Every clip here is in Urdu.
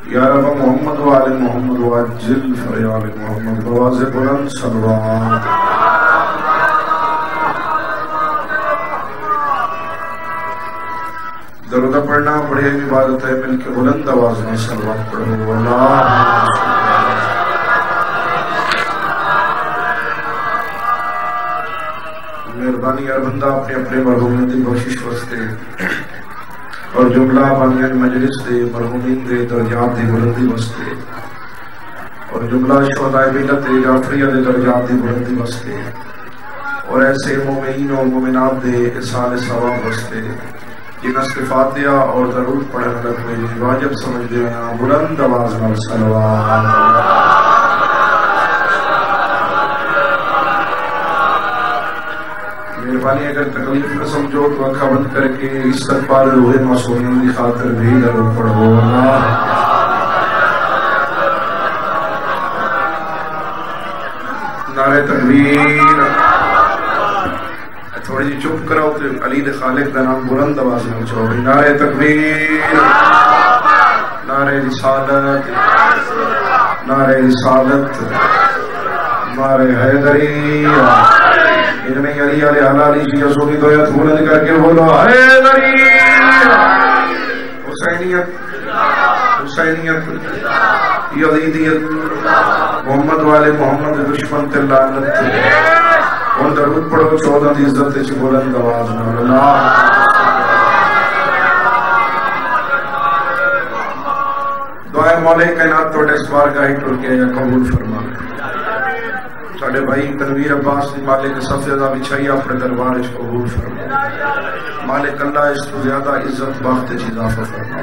یا رب محمد وآل محمد وعجل فریال محمد بواز بلند صلوات درود پڑھنا بڑے عبادت ہے، مل کے بلند آواز میں صلوات پڑھو اللہ مہربانی یار بندہ اپنے اپنے مرحومین دی بخشش واسطے اور جملہ بانیان مجلس دے مرحومین دے درجات دی بلندی واسطے اور جملہ شہداء ملت جعفریہ دے درجات دی بلندی واسطے اور ایسے مومنین و مومنات دے احسان ثواب واسطے جنہاں سے فاتحہ اور درود پڑھنے کا کوئی واجب سمجھ دے ہیں بلند آواز میں صلوات مہربانی اگر تکلیف نہ سمجھو تو آنکھیں بند کر کے استغفار روح معصومین کی خاطر بھی درود پڑھو اللہ نعرہ تکبیر تھوڑی جی چپ کراؤ تو علی دے خالق کا نام بلند آواز میں اچھو نعرہ تکبیر نعرہ رسالت نعرہ رسالت نعرہ حیدری ان میں علی علیہ علی جی رسولی تو یا بلند کر کے بولو حیدری حسینیت حسینیت یزیدیت محمد والے محمد دشمن تلانت اور درود پڑھو 14 دی عزت سے بلند آواز میں اللہ دعائے مولا کائنات توڑے اس بارگاہ ٹر کے یا قبول فرما ساڑھے بھائی تنویر عباس نے مالک سفیدہ بچھائی اپنے دربار اس قبول فرما مالک اللہ اس تو زیادہ عزت باخت چیزا فرما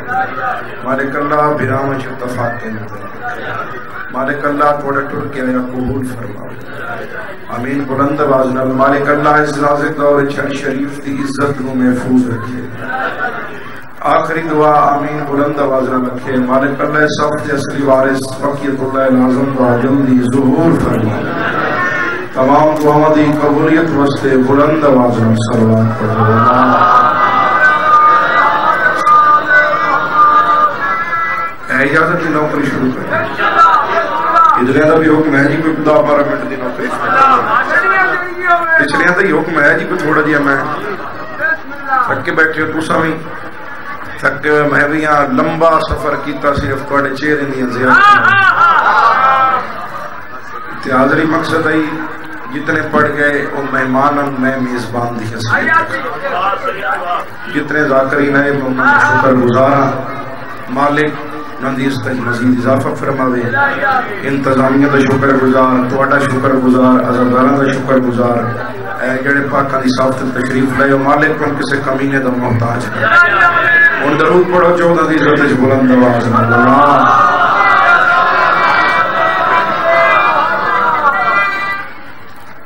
مالک اللہ برام اتفاق کے نظر مالک اللہ توڑے ٹر کے یا قبول فرما امین بلند آواز نال مالک اللہ اس نازک دور شریف کی عزت کو محفوظ رکھے آخری دعا امین بلند آواز نال رکھے مالک اللہ سب کے اصلی وارث بقیت اللہ لازم و جلدی ظہور فرما تمام دعاؤں دی قبولیت واسطے بلند آواز نال صلوات پڑھو اجازت دی نوکری شروع کریں ادھر دا بھی حکم ہے جی کوئی 10-12 منٹ دی نوکری پچھلے دا ہی حکم ہے جی کوئی تھوڑا جہا میں تھک کے بیٹھے ہو تساں بھی تھک کے میں بھی یہاں لمبا سفر کیتا صرف تھوڑے چہرے نہیں زیادہ حاضری مقصد ہے جتنے پڑھ گئے وہ مہمان میں میزبان دی حیثیت جتنے ذاکرین ہیں میں شکر گزار مالک نندیس تک مزید اضافہ فرماوے انتظامیہ دا شکر گزار توڑا شکر گزار عزادارہ دا شکر گزار جڑے پاکاں دی صافت تشریف لائے مالک کن کسے کمینے دا محتاج ہے ان درود پڑھو 14 دی عزت بلند آواز اللہ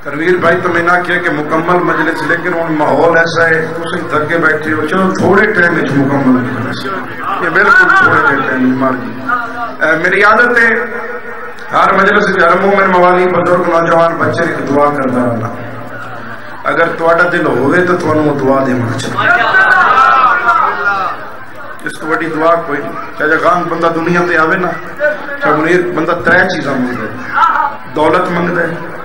تنویر بھائی تو میں نہ کیا کہ مکمل مجلس لیکن ان ماحول ایسا ہے تم تھکے بیٹھے ہو چلو تھوڑے ٹائم میں مکمل مجلس یہ بالکل تھوڑے ٹائم میں مار دی میری عادت ہے ہر مجلس ہر مومن موالی بزرگ نوجوان بچے کی دعا کرتا رہنا اگر تھوڑا دل ہوئے تو تھوڑا دعا دے مر چاہیے اس کو بڑی دعا کوئی چاہے خان بندہ دنیا تے آوے نا چاہے بندہ 3 چیزاں منگتا ہے دولت منگتا ہے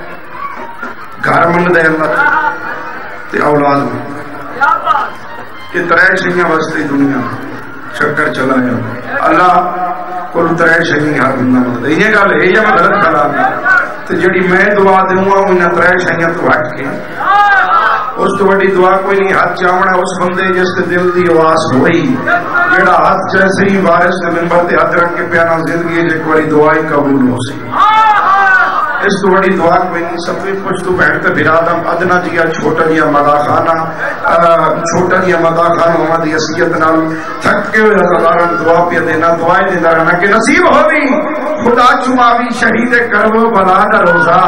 گھر منگتا ہے اللہ تے اولاد منگتا یہ 3 چیزاں واسطے دنیا چکر چلایا اللہ کو 3 چیزاں ہر بندہ منگتا ہے یہ گل ہے یا میں غلط کھلا تو جڑی میں دعا دوں گا انہیں 3 چیزاں تو ہٹ کے اس تو بڑی دعا کوئی نہیں ہاتھ چاونا اس بندے جس کے دل دی آواز ہوئی جڑا ہاتھ جیسے ہی وارث نے منبر تے ہاتھ رکھ کے پیانا زندگی ایک بڑی دعائی قبول ہو سی اس تو بڑی دعا کوئی نہیں سفید کچھ تو بیٹھتے برادم ادنا جیا چھوٹا جیا مدا خانہ ہماری حیثیت نال تھک کے ہوئے ہزاران دعا پہ دینا دعائیں دینا رہنا کہ نصیب ہوگی خدا چماوی شہید کرو بلا دا روزہ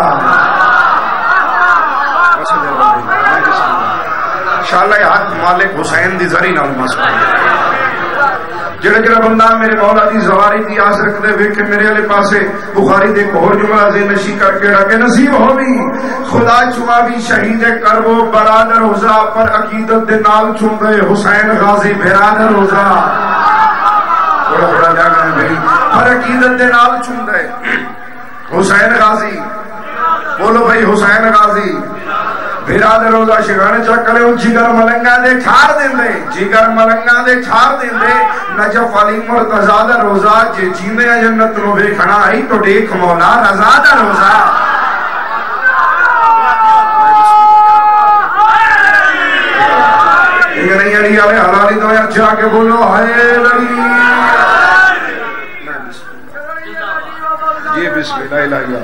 انشاءاللہ یہ حق مالک حسین دی ذری نال مسئلہ جڑا جڑا بندہ میرے مولا دی زواری دی آس رکھ دے ویکھ میرے والے پاسے بخاری دے ایک اور جملہ ذہن نشی کر کے رکھے نصیب ہووی خدا چوا بھی شہید کرب و برادر ہوزا پر عقیدت دے نال چوندے حسین غازی برادر ہوزا تھوڑا تھوڑا جانا ہے میری پر عقیدت دے نال چوندے حسین غازی بولو بھائی حسین غازی برادر روزہ شگانے چکرے ان جگر ملنگا دے چھار دیں دے جگر ملنگا دے چھار دیں دے نجف علی مرتضی دا روزہ جے جینے جنت رو بے کھنا آئی تو دیکھ مولا رضا دا روزہ یہ نہیں علی آلے حلالی دو یا جا کے بولو ہے لڑی یہ بسم اللہ الہ الا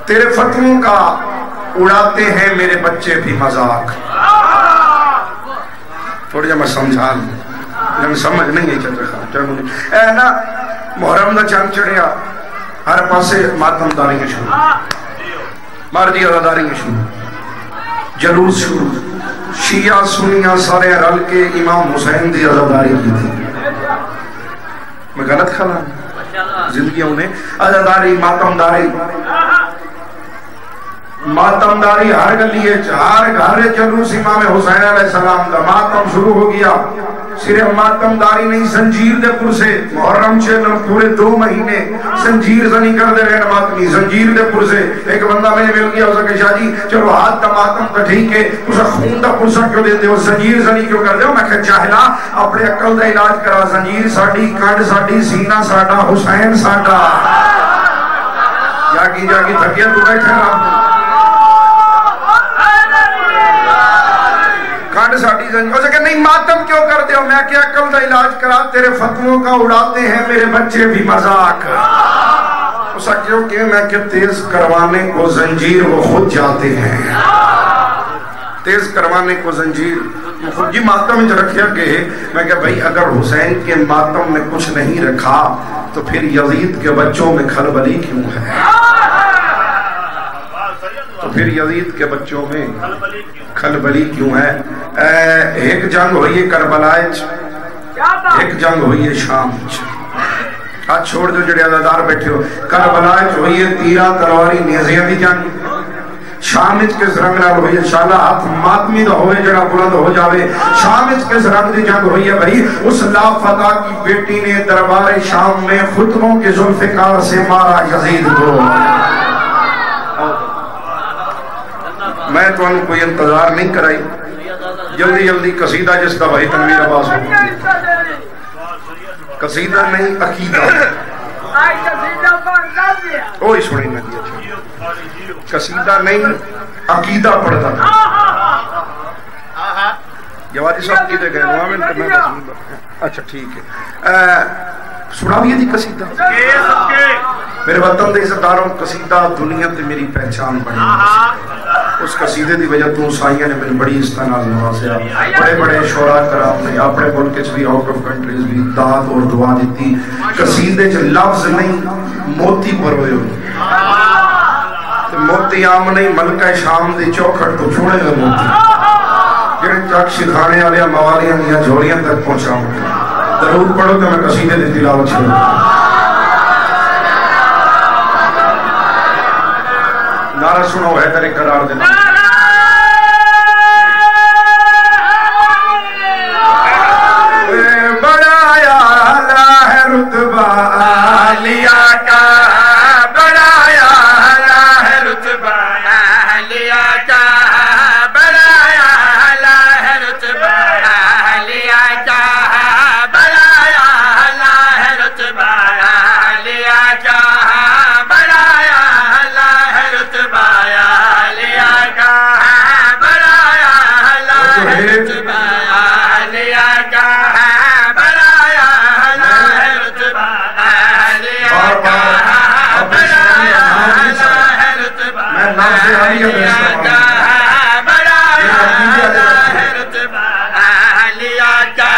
تیرے فتووں کا اڑاتے ہیں میرے بچے بھی مذاق تھوڑی جا میں سمجھا لوں سمجھ نہیں ہے چلتا اے نا محرم دا چند چڑھیا ہر پاسے ماتم داریاں شروع مردی عزاداریاں شروع جلوس شروع شیعہ سنیاں سارے رل کے امام حسین دی عزاداری کی تھی میں غلط کھلا زندگیوں نے عزاداری ماتم داری ہر گلیے ہر گھر جلوس امام حسین علیہ السلام دا ماتم شروع ہو گیا صرف ماتم داری نہیں زنجیر دے پر سے محرم چلن پورے 2 مہینے زنجیر زنی کر دے رہے ماتمی زنجیر دے پر سے ایک بندہ میں مل گیا ہو سکے شاہ جی چلو ہاتھ دا ماتم تا ٹھیک ہے اسا خون دا پرسا کیوں دیتے ہو زنجیر زنی کیوں کر دے ہو میں کہ جاہلا اپنے عقل دا علاج کرا زنجیر ساڑی کانڈ ساڑی سینہ ساڑا حسین ساڑا جاگی تھکیا تو بیٹھے رہا کانڈ ساڑی زنجیر ہو سکے نہیں ماتم کیوں کر دے ہو میں کہ عقل دا علاج کرا تیرے فتووں کا اڑاتے ہیں میرے بچے بھی مذاق اسا کیوں کہ میں کہ تیز کروانے کو زنجیر وہ خود جاتے ہیں تیز کروانے کو زنجیر خود یہ ماتم جو رکھیا گئے میں کہ بھئی اگر حسین کے ماتم میں کچھ نہیں رکھا تو پھر یزید کے بچوں میں کھلبلی کیوں ہے تو پھر یزید کے بچوں میں کھلبلی کیوں ہے ایک جنگ ہوئی ہے کربلائے ایک جنگ ہوئی ہے شام آج چھوڑ دو جڑے عزادار بیٹھے ہو کربلائے ہوئی ہے تیرہ تلواری نیزیاں دی جنگ شامج کے رنگ نال ہوئی ہے شالا ہاتھ ماتمی دا ہوئے جڑا بلند ہو جاوے شامج کے رنگ دی جنگ ہوئی ہے بھئی اس لا فتح کی بیٹی نے دربار شام میں خطبوں کے ذوالفقار سے مارا یزید کو میں تو انہوں کوئی انتظار نہیں کرائی جلدی قصیدہ جس کا بھائی تنویر عباس ہو قصیدہ نہیں عقیدہ اوہی سنی میں دیا قصیدہ نہیں عقیدہ پڑھتا تھا جوادی صاحب کی دے گئے موامن تو میں بس اچھا ٹھیک ہے سنا بھی تھی قصیدہ میرے وطن دے عزتداروں قصیدہ دنیا تے میری پہچان بنی اس قصیدے دی وجہ تو سائیاں نے میری بڑی استناز نوازیا بڑے بڑے شعراء کرام نے اپنے ملک بھی آؤٹ آف کنٹریز بھی داد اور دعا دیتی قصیدے چ لفظ نہیں موتی پر ہوئے موتی عام نہیں ملکہ شام دی چوکھٹ تو چھوڑے گا موتی جن چاک شکھانے والے موالیاں یا جھولیاں تک پہنچا ضرور پڑھو کہ میں قصیدے دی تلاوت چھوڑوں نعرہ سنو ہے تیرے قرار دینا بڑایا اللہ ہے رتبہ عالیہ کا بڑایا اللہ ہے رتبہ عالیہ کا بڑایا اللہ ہے رتبہ عالیہ کا بڑایا اللہ ہے رتبہ عالیہ کا بڑایا اللہ ہے رتبہ عالیہ کا بڑایا اللہ ہے رتبہ عالیہ کا بڑایا اللہ ہے رتبہ عالیہ کا بڑایا اللہ ہے رتبہ عالیہ کا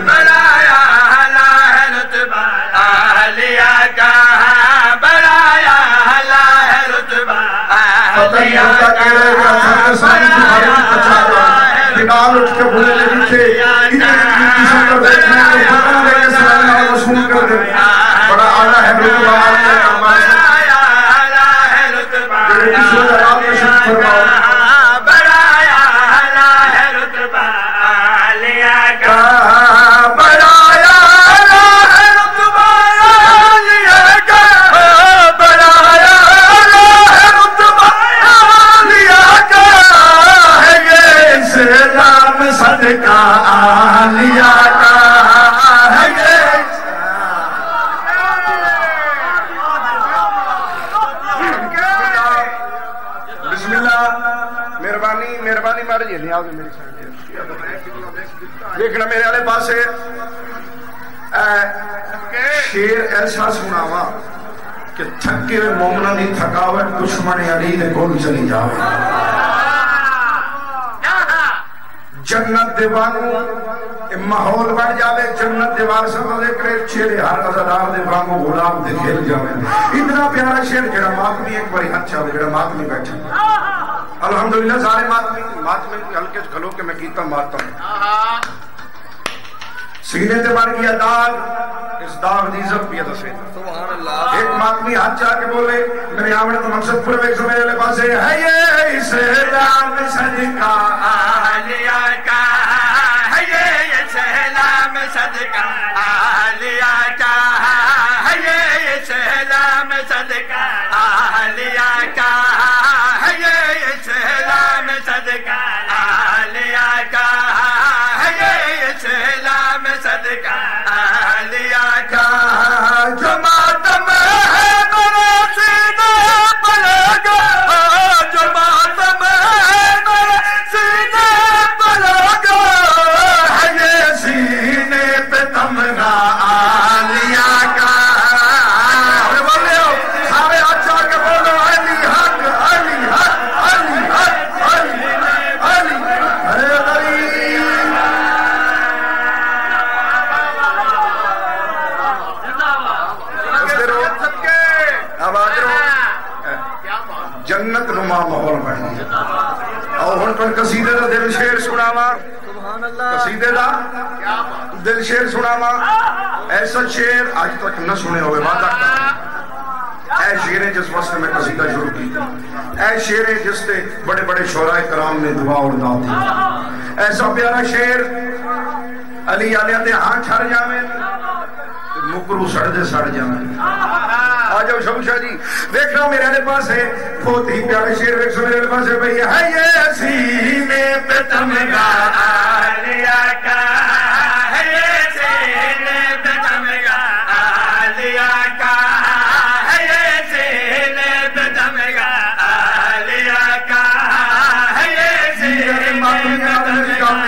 بڑایا اللہ ہے رتبہ عالیہ کا بڑایا اللہ ہے رتبہ شیر ایسا سناوا کہ تھکے ہوئے مومنہ دی تھکاوٹ دشمن علی دے کول چلی جاوے جنت دے وانگو ماحول بن جاوے جنت دے وار سب دے کرے چہرے ہر عزادار دے وانگو غلام دے کھیل جاوے اتنا پیارا شیر جڑا ماتمی ایک باری ہاتھ چاہے جڑا ماتمی بیٹھا الحمدللہ سارے ماتمی ہلکے کھلو کے میں کیتا مارتا ہوں سینے تے مار گیا داغ اس داغ دی عزت بھی دسے سبحان اللہ ایک ماتمی ہاتھ چاہ کے بولے میرے آمنے تو مقصد پر ایک سمیرے لے پاسے ہے یہ اسلام صدقہ آلیا کا ہے یہ اسلام صدقہ آلیا کا ہے یہ اسلام صدقہ آلیا کا ہے یہ اسلام صدقہ آلیا کا ہے یہ اسلام صدقہ آلیا کا جو ماتم ہے میرے سینے پلے گا جو ماتم ہے میرے سینے پلے گا ہے یہ سینے پہ تمنا آلیا کا بولے ہو سارے اچھا کے بولو علی حق علی حق علی حق علی علی ارے علی جنت نما ماحول بن گیا اور ہن پر قصیدے دا دل شیر سناوا سبحان اللہ قصیدے دا دل شیر سناوا ایسا شیر آج تک نہ سنے ہوئے وعدہ کرتا اے شیر جس وقت میں قصیدہ شروع کی اے شیر جس تے بڑے بڑے شعراء کرام نے دعا اور دعا دی ایسا پیارا شیر علی علیہ دے ہاں چھڑ جاویں مکرو سڑ دے سڑ جاویں آجاؤ شمشاہ جی دیکھنا میرے آنے پاس ہے بہت ہی پیارے شیر دیکھ سو میرے آنے پاس ہے بھئی ہے یہ سینے پہ تمغہ آلیا کا ہے یہ سینے پہ تمغہ آلیا کا ہے یہ سینے پہ تمغہ آلیا کا ہے یہ سینے پہ تمغہ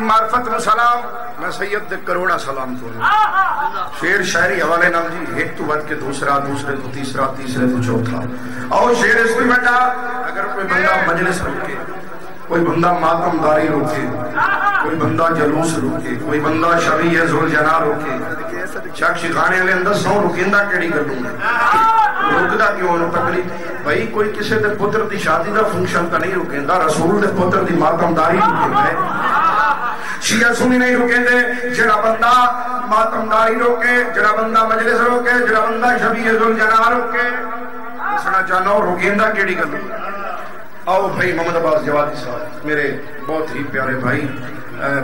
معرفت میں سلام میں سید دے کروڑا سلام تو شیر شاعری حوالے نام جی ایک تو بد کے دوسرا دوسرے تو تیسرا تیسرے تو چوتھا اور شیر اس میں بیٹا اگر کوئی بندہ مجلس روکے کوئی بندہ ماتم داری روکے کوئی بندہ جلوس روکے کوئی بندہ شبیہ ذوالجلال روکے شاک شکھانے والے اندر سو رکیندہ کیڑی کر دوں رکدہ کیوں انہوں تکلیف بھائی کوئی کسی دے پتر دی شادی دا فنکشن کا نہیں رکیندہ رسول دے پتر دی ماتم داری روکے شیعہ سنی نہیں روکیں دے جڑا بندہ ماتمداری روکے جڑا بندہ مجلس روکے جڑا بندہ شبیہ ذوالجلال روکے سنا چاہنا روکیندہ کیڑی کر دوں آؤ بھائی محمد عباس جوادی صاحب میرے بہت ہی پیارے بھائی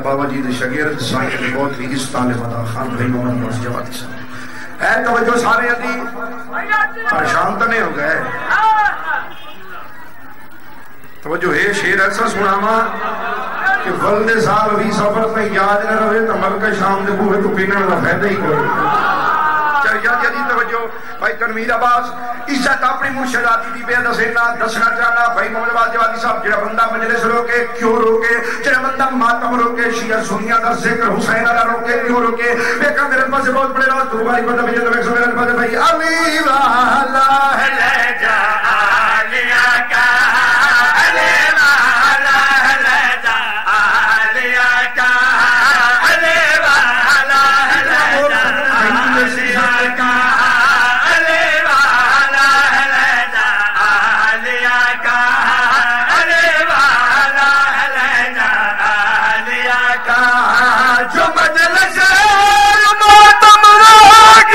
بابا جی دے شاگرد سائیں نے بہت ہی استعان مدہ خان بھائی محمد عباس جوادی صاحب ہے توجہ سارے عدی پریشان تو نہیں ہو گئے توجہ ہے شیر ایسا سناما کہ ولد سال بھی سفر میں یاد نہ رہے تو ملکہ شام دے بوہے تو پینے والا فائدہ ہی کوئی چاہیے جدی توجہ بھائی تنویر عباس عزت اپنی مرشداتی دی بے دسنا چاہنا بھائی محمد عباس جوادی صاحب جڑا بندہ مجلس روکے کیوں روکے جڑا بندہ ماتم روکے شیعہ سنیہ دا ذکر حسین علیہ روکے کیوں روکے بیکا میرے پاس بہت بڑے راز تو بھائی بندہ بجے تو میرے پاس بھائی علی والا ہے لے جا آلیا کا علی والا ہے لے جا آلیا کا علی والا ہے لے جا آلیا کا جو مجلس ماتم روک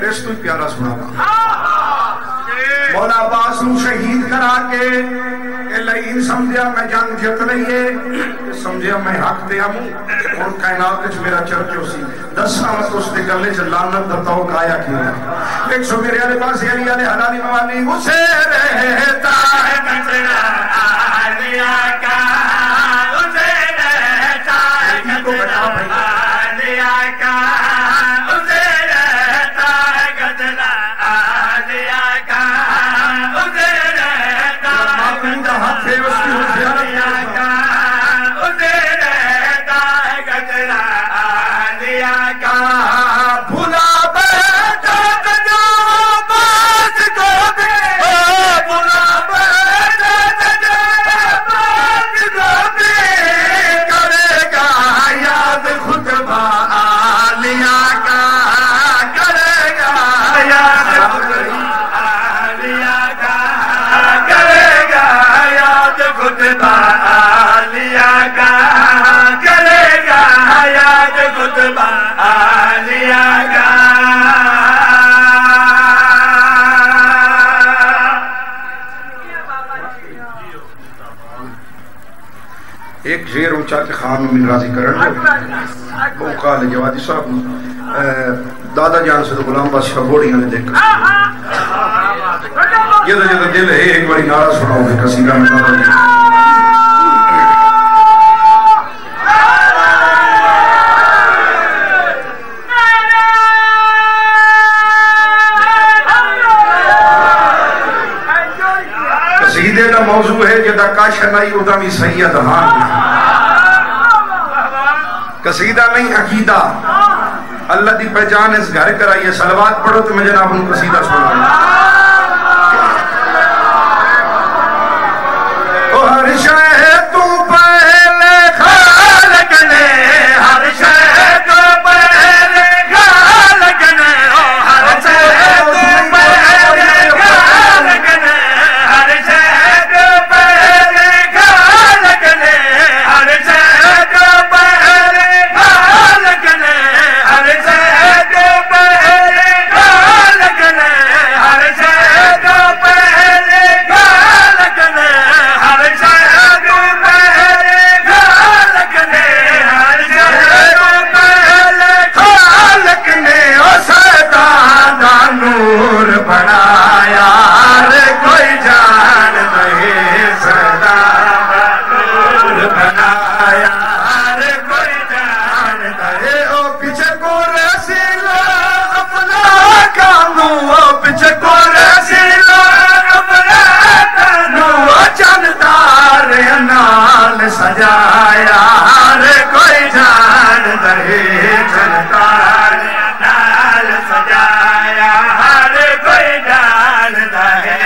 اس تو پیارا سنا مولا عباس نو شہید کرا کے لئین سمجھیا میں جنگ جت رہی ہے، سمجھیا میں حق دیا ہوں اور کائنات وچ میرا چرچو سی دساں وقت اس دے گلے چ لعنت دا توق آیا کیوں ایک سو میرے والے پاس علی والے حلالی موالی اسے رہتا ہے کچرا آلیا کا اسے رہتا ہے کچرا آلیا کا اسے رہتا ہے کچرا آلیا کا اسے رہتا ہے کچرا آلیا کا اسے رہتا ہے کچرا آلیا کا بھلا بیٹھا جو بات کو دے بھلا بیٹھا جو بات کو دے کرے گا یاد خطبہ آلیا کا کرے گا یاد خطبہ آلیا کا کرے گا یاد خطبہ آلیا کا کرے گا یاد خطبہ آلیا کا ایک شعر اونچا کہ خان من راضی کرن وہ قال جوادی صاحب دادا جان سے تو غلام بادشاہ بوڑیاں نے دیکھا یہ تو دل ہے ایک باری نعرہ سناؤ کہ قصیدہ میں نعرہ قصیدے کا موضوع ہے جدا کاشن آئی ادا بھی سید ہاں قصیدہ نہیں عقیدہ اللہ دی پہچان اس گھر کرائیے صلوات پڑھو تو میں جناب ان قصیدہ سنا ہر شے تو پہلے خالق نے ہر شے تو پہلے خالق نے ہر شے تو پہلے خالق نے ہر شے تو پہلے خالق نے ہر شے تو پہلے خالق نے ہر شے تو پہلے خالق نے ہر شے تو پہلے خالق نے ہر شے تو پہلے خالق نے ہر شے تو پہلے خالق نے او سیدان دا نور بنایا ہر کوئی جان نہیں سیدان دا نور بنایا ہر کوئی جان نہیں او پیچھے کو رسیلا اپنا کانو او پیچھے کو رسیلا اپنا کانو چندار نال سجایا ہر کوئی جان نہیں چندار نال سجایا ہر کوئی جان نہیں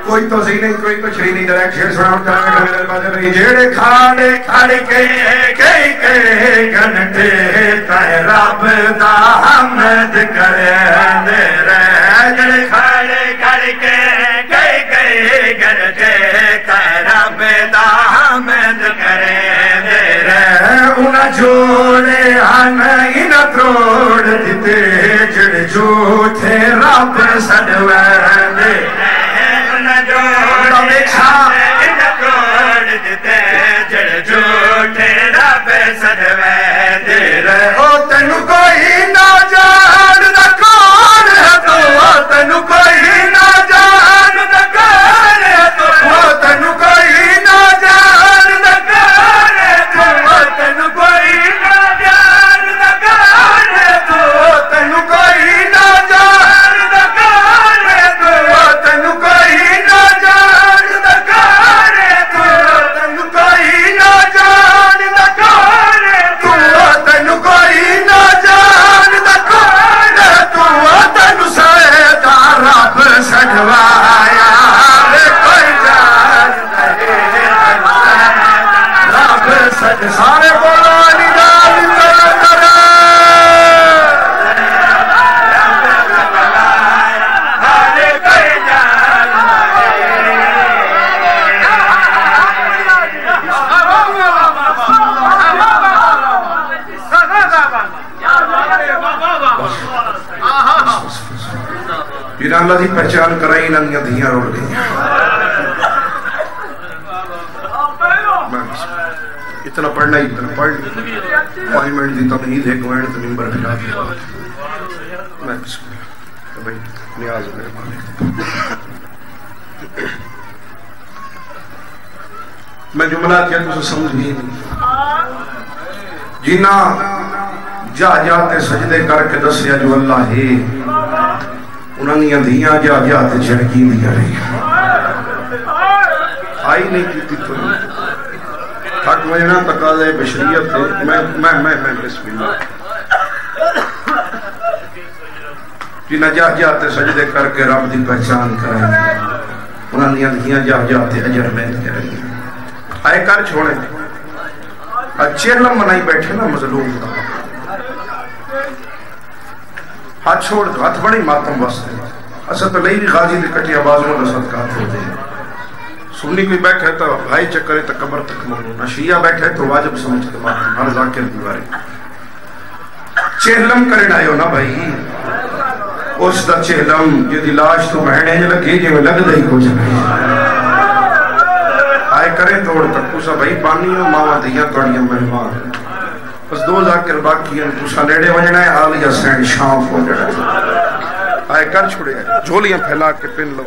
کوئی تو سی نہیں کوئی کچھ نہیں ڈائریکٹ شیر سنا جیڑے کھاڑے کھڑ کے کئی گھنٹے تے رب دا حمد کرے دے رہے جیڑے کھاڑے کھڑ کے کئی گھنٹے تے رب دا حمد کرے دے رہے انہاں جوڑے ہن انہاں توڑ دتے جڑے جھوٹے رب سڈوے دے توڑ دیتے جڑ جھوٹے رب سدوے دے رہے او تینو کوئی نہ جان دا کون ہے تو تینو کوئی نہ جان دا کون ہے تو تینو کوئی نہ جان دا کون ہے تو تینو کوئی نہ جان دا کون ہے تو تینو کوئی نہ جان دا کون ہے تو تینو کوئی نہ جان دا کون ہے تو تینو کوئی نہ جان دا کون ہے تو تینو کوئی نہ جان اللہ دی پہچان کرائی نہ دھیاں روڑ گئی. اتنا پڑھنا ہی اتنا پڑھ 5 منٹ دی تمہید 1 منٹ ممبر بنا دیا. میں بھائی نیاز میرے مالک. میں جملہ کیا تو سمجھ نہیں جینا جا جاتے سجدے کر کے دسیا جو اللہ ہے انہوں نے دھیاں جا جاتے جھڑکی دیا رہی آئی نہیں کیتی تو حق وجنا تقاضے بشریت ہے. میں بسم اللہ جینا جا جاتے سجدے کر کے رب دی پہچان کریں انہوں نے دھیاں جا جاتے اجر محنت کریں آئے کر چھوڑے چیلم منائی بیٹھے نا مظلوم دا ہاتھ چھوڑ دو ہاتھ بڑی ماتم واسطے اصل تو لئی بھی غازی دی کٹی آوازوں دا صدقات ہو دے. سنی کوئی بیٹھے تو بھائی چکرے تو قبر تک مانو نہ شیعہ بیٹھے تو واجب سمجھ کے ماتم ہر ذاکر دیوارے چیلم کریں آئے ہو نا بھائی اس دا چیلم جدی لاش تو مہنے لگے جو لگ دے کچھ نہیں آئے کرے توڑ تک کسا بھائی پانی ہو ماما دیا توڑیاں مہمان بس 2 ذاکر باقی ہیں کسا نیڑے وجنا ہے آلیا سین شام ہو جڑا آئے کر چھوڑے جھولیاں پھیلا کے پن لو.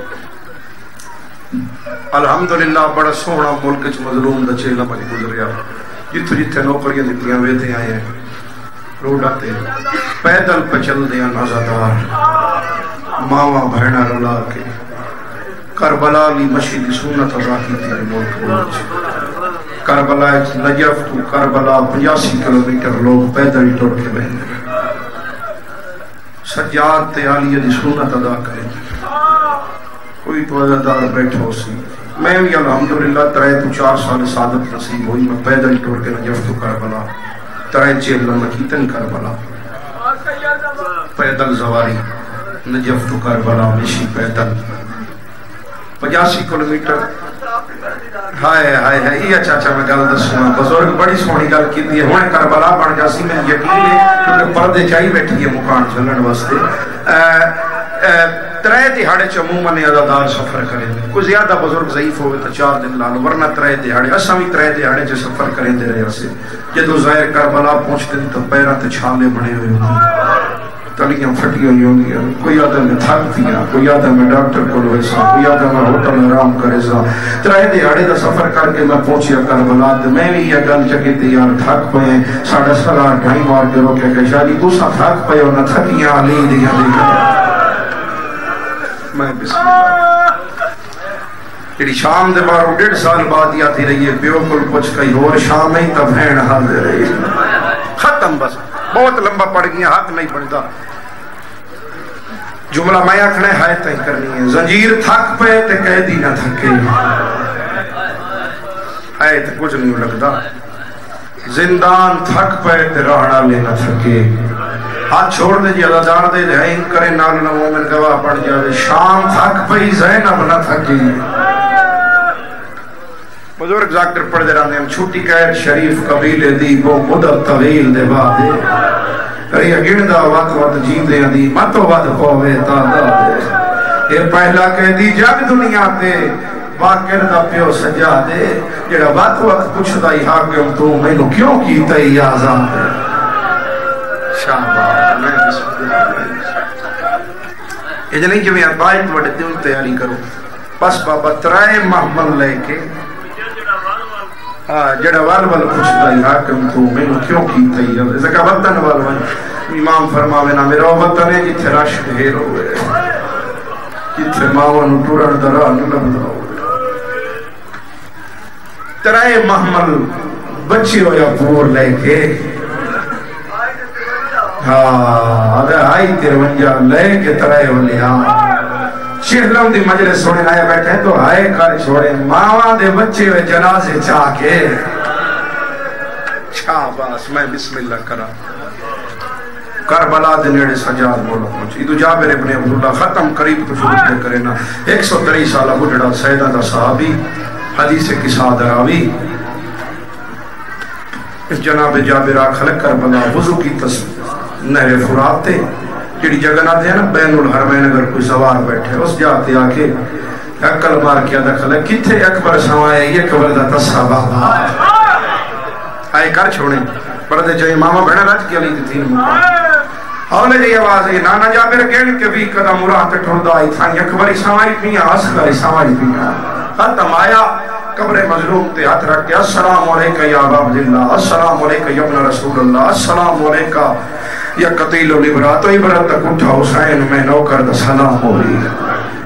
الحمدللہ بڑا سونا ملک چ مظلوم دا چیلا مجھ گزریا جتھو جتھے نوکریاں دیتیاں ویدے آئے ہیں روڈا تے پیدل پچل دیا نازدار ماما بھینا رولا کے کربلا لی مشید سنت ادا کی تیرے ملک بولچ کربلا نجف تو کربلا 85 کلومیٹر لوگ پیدل ٹوڑ کے بہنے سجاد تے آلیہ دی سنت ادا کریں کوئی تو عزدار بیٹھا ہو سی. میں بھی الحمدللہ 3-4 سال سعادت نصیب ہوئی میں پیدل ٹوڑ کے نجف تو کربلا 3 چیل مکیتن کربلا پیدل زواری نجف تو کربلا مشی پیدل 85 کلومیٹر. ہائے ہائے ہائے یہ چاچا میں گل دسنا بزرگ بڑی سونی گل کی دی ہن کربلا بن جاسی میں یقین ہے کیونکہ پردے چاہی بیٹھی ہے مکان چلن واسطے 3 دہاڑے چ عموماً عزادار سفر کریں کوئی زیادہ بزرگ ضعیف ہوئے تو 4 دن لالو ورنہ 3 دہاڑے اساں بھی 3 دہاڑے چ سفر کریں دے رہے اسے جدو ظاہر کربلا پہنچتے تو پیراں تے چھالے بنے ہوئے ہوندے تلیاں پھٹی ہوئی ہوں گی کوئی آدھا میں تھک دیا کوئی آدھا میں ڈاکٹر کو لوئے سا کوئی آدھا میں ہوٹل آرام کرے سا 3 دہاڑے دا سفر کر کے میں پہنچیا کربلا میں بھی یہ گل چکی تھی یار تھک پئے ساڑھا سلا ڈھائی مار کے روکے کہ شادی تو سا تھک پئے نہ تھکیاں علی دیا دیکھا میں بسم اللہ جڑی شام دے باروں 1.5 سال بعد یا تھی رہی ہے پیو کل پوچھ کئی اور شام ہی تب بہن حاضر رہی ختم بس بہت لمبا پڑ گیا حق نہیں بنتا. جملہ میں آکھنے ہائے تہیں کرنی ہے زنجیر تھک پہ تے قیدی نہ تھکے ہائے تے کچھ نہیں لگتا زندان تھک پہ تے راہنا لے نہ تھکے ہاتھ چھوڑ دے جی عزادار دے دہائیں کرے نال نہ مومن گواہ پڑ جاوے شام تھک پہ زینب نہ تھکے. بزرگ ذاکر پڑھ دے رہا ہم چھوٹی قید شریف قبیلے دی وہ مدت طویل دے بعد رہی گڑدا وقت جین دے دی متو ود پوے تا دے یہ پہلا قیدی جگ دنیا تے واقر دا پیو سجا دے جڑا وقت پوچھدا ہی حاکم تو مینوں کیوں کیتا ای آزاد شاباش میں بسم اللہ یہ نہیں کہ میں بائٹ وڈے دل تیاری کروں بس بابا 3 محمل لے کے جڑا والوال پوچھتا ہی حاکم تو میں نے کیوں کیتا ہی ہے اس کا وطن والوال امام فرماوے نا میرا وطن ہے جتھے رش ڈھیر ہوئے جتھے ماواں نوں ٹرن دا راہ نہ لبدا ہوئے 3 محمل بچی ہویا پور لے کے اگر آئی 53 لے کے 3 ولیاں شہلوں دی مجلس سونے آیا بیٹھے تو ہائے کر چھوڑے ماواں دے بچے وے جنازے چاہ کے شاباش میں بسم اللہ کرا کربلا دے نیڑے سجاد مولا پہنچی تو جابر ابن عبداللہ ختم قریب تو شروع کرے نا 123 سالہ بڑھڑا سیدہ دا صحابی حدیث قصہ دراوی جناب جابر آخر کربلا وضو کی تصویر نہر فراتے جڑی جگہ نہ تھے نا بین الحرمین، اگر کوئی سوار بیٹھے اس جاتے آ کے عقل مار کے دخل ہے کتھے اکبر سوائے یہ قبر دا تسا بابا آئے کر چھوڑیں پردے چاہیے ماما بہنا رج کے علی تھی حولے جی آواز ہے نانا جابر گین کے بھی قدم مراد ٹھوڑ آئی تھا اکبری سوائی پیا اصغری سوائی پیا ختم آیا قبر مظلوم تے ہاتھ رکھ کے السلام علیکہ یا ابا عبداللہ، السلام علیکہ یا ابن رسول اللہ، السلام علیکہ یا قتیل و لبرات و عبرت تک اٹھا حسین میں نوکر دا سلام ہوئی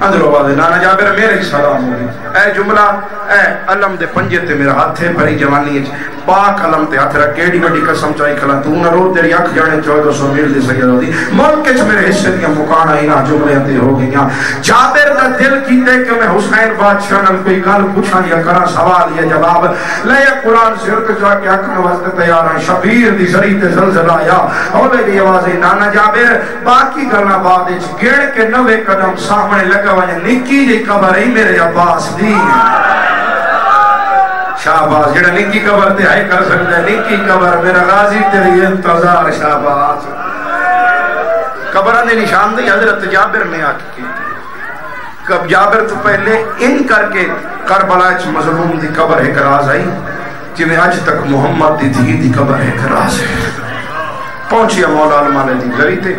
اندر آواز نانا جابر میرے ہی سلام ہوئی اے جملہ اے علم دے پنجے تے میرا ہاتھ ہے بھری جوانی ہے پاک علم تے ہاتھ رکھ کیڑی بڑی قسم چاہی کھلا تو نہ رو تیری اکھ جانے 1400 میل دی سیدہ دی ملک چ میرے حصے دیا مکانا ہی نہ جملے تے ہو گئیاں جابر دا دل کیتے کہ میں حسین بادشاہ نال کوئی گل پوچھاں یا کراں سوال یا جواب لے قرآن سر تے جا کے اکھ میں واسطے تیار ہیں شبیر دی زری تے زلزلہ آیا اولے دی آواز نانا جابر باقی گلاں بعد وچ گیڑ کے 90 قدم سامنے لگا وجہ نکی جی قبر ہی میرے عباس دی شہباز جڑا نکی قبر تے آئے کر سکتا ہے نکی قبر میرا غازی تیری انتظار شہباز قبران نے نشان دی حضرت جابر نے آکی کی جابر تو پہلے ان کر کے کربلا اچ مظلوم دی قبر ایک راز آئی جنہیں آج تک محمد دی دھی دی قبر ایک راز ہے پہنچیا مولا علمانے دی گری تے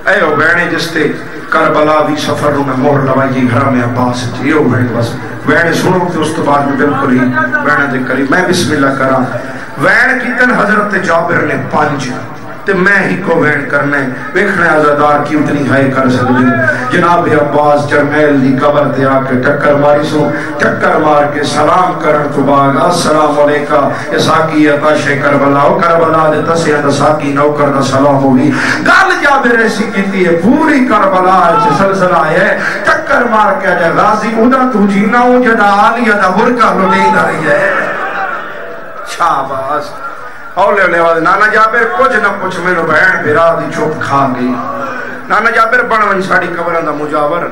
اے او بینے جس تے کربلا بھی سفر میں مہر لوائی جی گھر میں عباس جی او بینے بس بینے سنو کہ اس تو بعد میں بالکل ہی بینے دے قریب میں بسم اللہ کرا وین کیتن حضرت جابر نے 5 تے میں ہی کو وین کرنے ویکھنے آزادار کی اتنی ہائے کر سکتے جناب عباس جرمیل دی قبر تے آکے ٹکر ماری سو ٹکر مار کے سلام کرن تو بعد السلام علیکہ اساقی عطاش کربلا و کربلا دے تسیہ ساقی نوکر دا سلام ہوگی گل جابر ایسی کیتی ہے پوری کربلا ہے سلسلہ ہے ٹکر مار کے جائے غازی ادا تو جینا ہوں جدا آلیہ دا برکہ لڑی دا رہی ہے شاباز اولے اولے آواز نانا جابر کچھ نہ پوچھ میں نو بہن بھیرا دی چوپ کھا گئی نانا جابر بڑھویں ساڑی قبران دا مجاور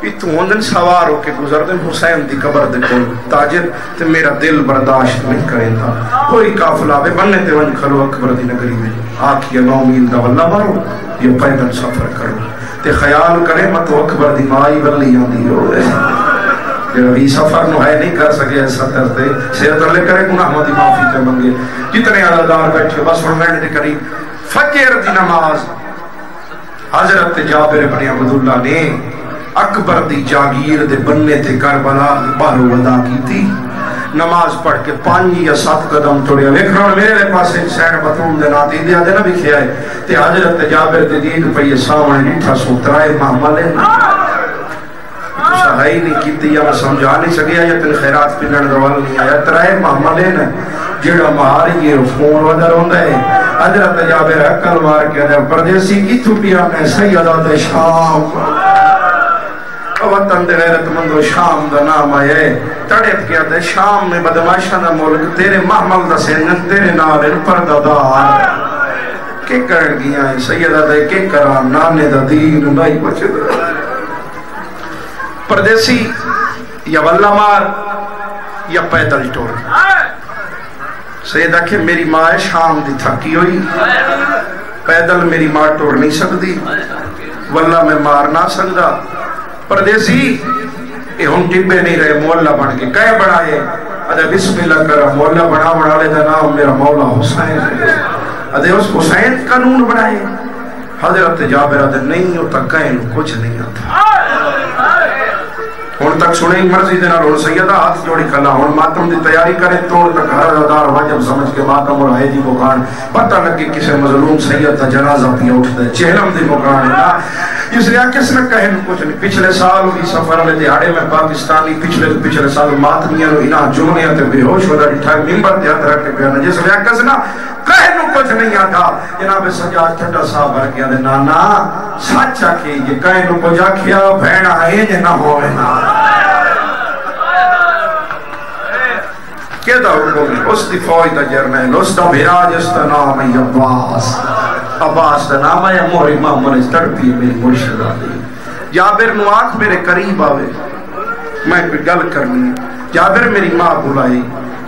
اتو ہوندن سوار ہو کے گزر دن حسین دی قبر دے کول تاجر تے میرا دل برداشت نہیں کریں تھا کوئی قافلہ بے بننے تے ونج کھلو اکبر دی نگری میں آکھیا 9 میل دا واللہ مارو یہ پیدل سفر کرو تے خیال کرے متو اکبر دی مائی ولی آندی ہو بھی سفر نو ہے نہیں کر سکے ایسا کرتے سیرت اللہ کرے گناہ مدی معافی تے منگے جتنے عددار بیٹھے بس فرمائنے دے قریب فجر دی نماز حضرت جابر بن عبداللہ نے اکبر دی جاگیر دے بننے تے کربلا بارو ودا کی تھی نماز پڑھ کے 5 یا 7 قدم توڑیا ویکھنا میرے لئے پاس حسین بطول دے ناتی دیا دے نہ بھی کھیا ہے تے حضرت جابر دے دید پہ یہ سامنے نیٹھا سوترائے محملے سہائی نہیں کیتی یا میں سمجھا نہیں سکیا یا تن خیرات پینن دوال نہیں آیا ترائے محملے نے جڑا مہاری یہ فون ودر ہوندہ ہے حضرت جابر اکل مار کے در پردیسی کی تھوپیا میں سیدہ دے شام وطن دے غیرت مندو شام دا نام آئے تڑیت کیا دے شام میں بدماشا دا ملک تیرے محمل دا سینن تیرے نارن پردہ دار کہ کر گیا ہے سیدہ دے کہ کرام نانے دا دین بائی بچے دا پردیسی یا واللہ مار یا پیدل ٹور سیدہ کہ میری ماں شام دی تھکی ہوئی پیدل میری ماں ٹور نہیں سکتی واللہ میں مار نہ سکتا پردیسی یہ ہم ٹبے نہیں رہے مولا بن کے کہے بڑھائے ادھے بسم اللہ کرا مولا بڑھا لے دا نام میرا مولا حسین ادھے اس حسین قانون بڑھائے حضرت جابر ادھے نہیں ہوتا کہیں کچھ نہیں آتا ہون تک سنیں مرضی دینا رول سیدہ ہاتھ جوڑی کھلا ہون ماتم دی تیاری کرے توڑ تک ہر ادار واجب سمجھ کے ماتم اور آئے دی مکان پتہ لگے کسے مظلوم سیدہ جنازہ پیا اٹھتا ہے چہلم دی مکان ہے اس لئے کس نے کہیں کچھ نہیں پچھلے سال بھی سفر لے دیہاڑے میں پاکستانی پچھلے سال ماتمیاں نو انہاں جونیاں تے بے ہوش ہو رہا ٹھاک ممبر تے ہاتھ رکھ کے پیانا جس لئے کس نا کہیں کچھ نہیں آتا جناب سجاد ٹھٹا صاحب بھر گیا دے نانا سچا کہ یہ کہیں کچھ آکھیا بھینا ہے جے نہ ہوئے نا کہتا حکم ہے اس دی فوج دا جرنیل اس دا بھراج اس دا نام ہے عباس عباس دا نام ہے موری محمد اس تڑپی میری مرشد آدھی جابر نو آنکھ میرے قریب آوے میں کوئی گل کرنی ہے جابر میری ماں بلائی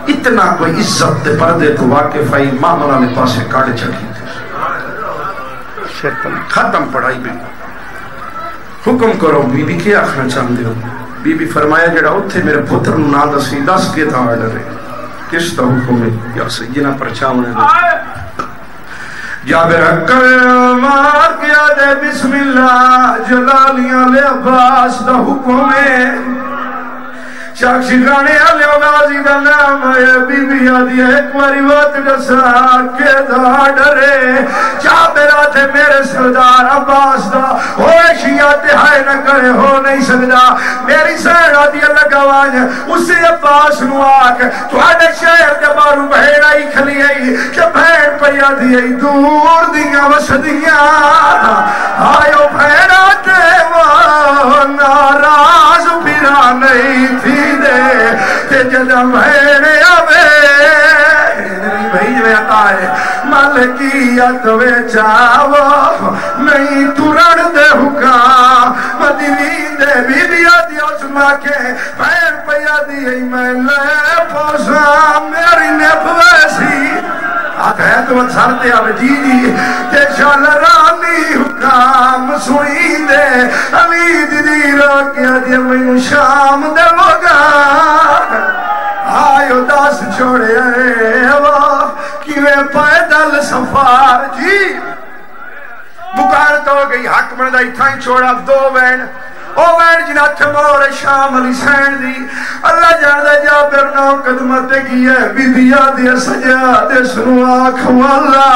اتنا کوئی عزت دے پردے تو واقف آئی ماں منا نے پاسے کاڑ چکی ختم پڑھائی بھی حکم کرو بی بی کیا آخنا چاہتے ہو بی بی فرمایا جڑا اتھے میرے پتر نہ دسی دس کے تھا آرڈر ہے کس کا حکم ہے یا سیدنا پرچاونے دے جابر اکر مار کیا دے بسم اللہ جلالیاں لے عباس دا حکم ہے شاکشی خانے علیہ غازی دا نام ہے بی بی آدھی ایک باری وقت جسا کے دا ڈرے جابر آتے میرے سردار عباس دا ہوئے شیعہ تہائے نہ کرے ہو نہیں سکتا میری سین آدھی اللہ گواج اسے عباس نو آکھ تو آدھے شہر دے بارو بہن آئی کھلی آئی کہ بہن پہ آدھی آئی دور دیاں وسدیاں آئیو بہن آتے وہ ناراض پیرا نہیں تھی دے تے جدہ بہنے آوے بھائی جو آتا ہے ملکیت وے چاو نہیں ترڑ دے حکام مدینی دے بی بی آدھی عثمہ کے بہن پیا دی میں لے پوسا میری نب ویسی آتا ہے تو سرتے آوے جی جی تے شال رانی حکام سوئی دے علی دی رو کیا دی میں شام دے لوگا آئیو داس چھوڑے وہ کیویں پیدل سفار جی بکار تو گئی حق مردہ اتھائیں چھوڑا دو وین او وین جنہ تھمور شام علی سین دی اللہ جاندہ جابر نو قدمت کی ہے بی بی آدھی سجاد سنو آنکھ والا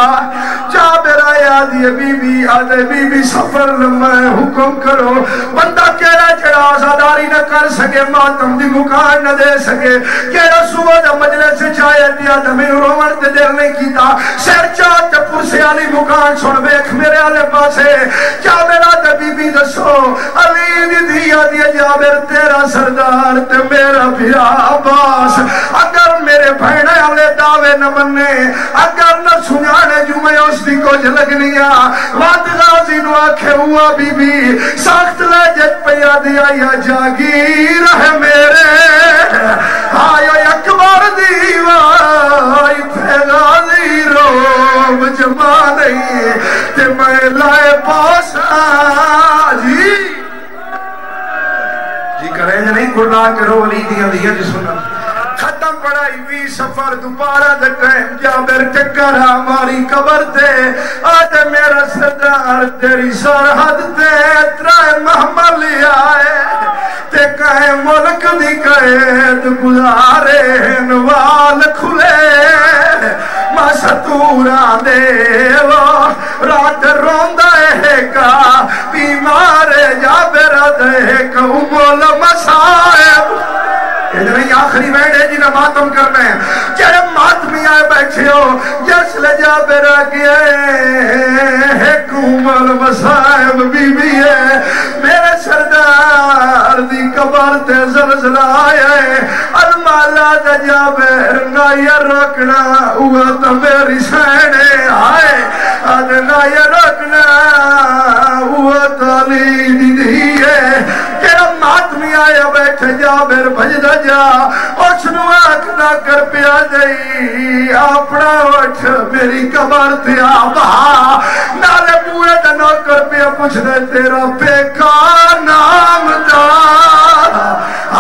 جابر آیا دی بی بی سفر میں حکم کرو بندہ کہنا چڑا آزاداری نہ کر سکے ماتم دی مکان نہ دے سکے کہنا صبح دا مجلس سے چاہے دیا دمین رومن تے دیر نہیں کیتا سیر چاہتے پرسے علی مکان سن بیک میرے آلے پاسے جابر آدھے بی دسو علی دیا دیا جابر تیرا سردار تے میرا بھیا عباس اگر میرے بھائنے والے دعوے نہ بننے اگر نہ سنانے جو میں اس دی کو جلگنیا وات غازی نو آکھے ہوا بی بی سخت لجت پیا دیا یا جاگیر ہے میرے آیا اکبر دیوائی پہ غازی روب جمع نہیں تے میں لائے پاسا جی کریں نہیں گھڑا کرو علی دیا دیا جسنا ختم پڑھائی بھی سفر دوبارہ دکھائیں جابر چکر ہماری قبر تے آدھے میرا سردار تیری سرحد تے ترائے محمد لے آئے تے کہیں ملک دی قید گزارے نوال کھلے مستوران دے وہ رات روندہ ہے کا بیمار جابر دے کا امول مسائب یہ نہیں آخری بیٹھے جنہ ماتم کرنے جب ماتمی آئے بیٹھے ہو جس لجا برا گیا ہے امول مسائب بی بی ہے میرے سردار دی قبر تے زلزلہ آئے المالا دا جابر نائر رکھنا ہوا تو میری سینے آئے ادنا یہ رکھنا ہوا تو علی دی ہے کہ ماتمی آیا بیٹھے جابر بھجدہ جا اچھنو آکھنا کر پیا جائی اپنا وٹھ میری قبر تے آبا نالے بوئے دنو کر پیا پوچھ دے تیرا پیکا نام دا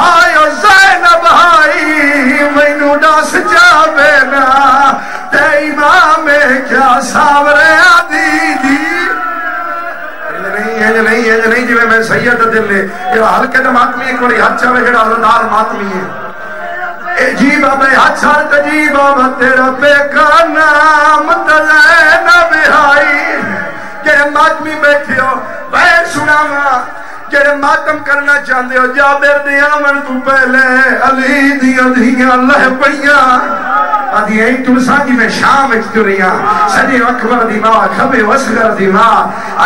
آئیو زینب آئی مینو ڈاس جابے نا تے امام کیا ساورے آدھی دی یہ نہیں جو میں سید دل لے یہ ہلکے دا ماتمی ایک بڑی حد چاہے جڑا حضردار ماتمی ہے جی بابا حد سارت جی بابا تیرا پیکا نام تلین بہائی کہ ماتمی بیٹھے ہو بہر سناما جڑے ماتم کرنا چاہتے ہو جابر دیا من تو پہلے علی دیا دیا اللہ پڑیاں آدھی ایک تلسا کی میں شام اچھتریاں سجے اکبر دی ماں کھبے وسگر دی ماں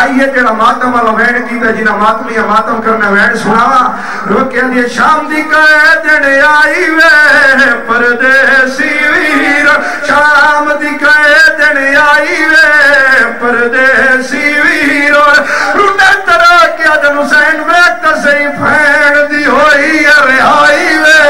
آئیے جڑا ماتم والا وین کی تے جنہ ماتمی ماتم کرنے وین سناوا روکے دیئے شام دی قیدن آئی وے پردیسی ویر شام دی قیدن آئی وے پردیسی ویر رونے ترہ کیا دن حسین ویکتا سی پھین دی ہوئی رہائی وے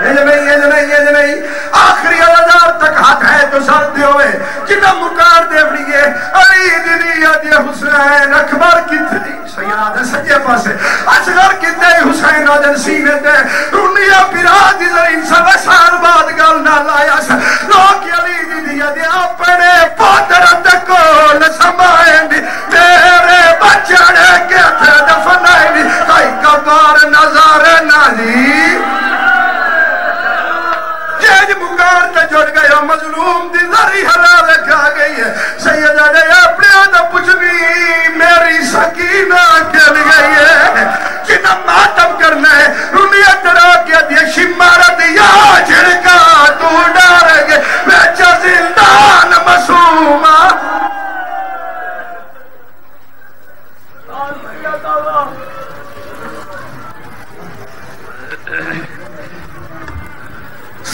یہ نہیں آخری الادار تک حق ہے تو سر دے ہوئے جنہ مکار دے بڑیے علی دی دی حسین اکبر کتے سیدہ دے سجے پاسے اصغر کتے حسین آدن سینے دے رونیا پیرا دی زرین سب سال بعد گل نہ لایا سا لوگ علی دی دیا دی اپنے پاتر تکو لسمائیں دی میرے بچڑے کے تھے دفنائیں دی کئی کبار نظار نازی جیج مکار تے جڑ گیا مظلوم دی ذری حلال کھا گئی ہے سیدہ نے اپنے آدھا پوچھ بھی میری سکینہ کر گئی ہے جنہ ماتم کرنا ہے رونیا ترا کیا دیا شمارہ دیا جھڑکا تو ڈار گے بیچا زندان مسومہ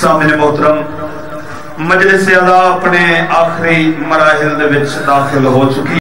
سامنے محترم مجلس اعلیٰ اپنے آخری مراحل دے وچ داخل ہو چکی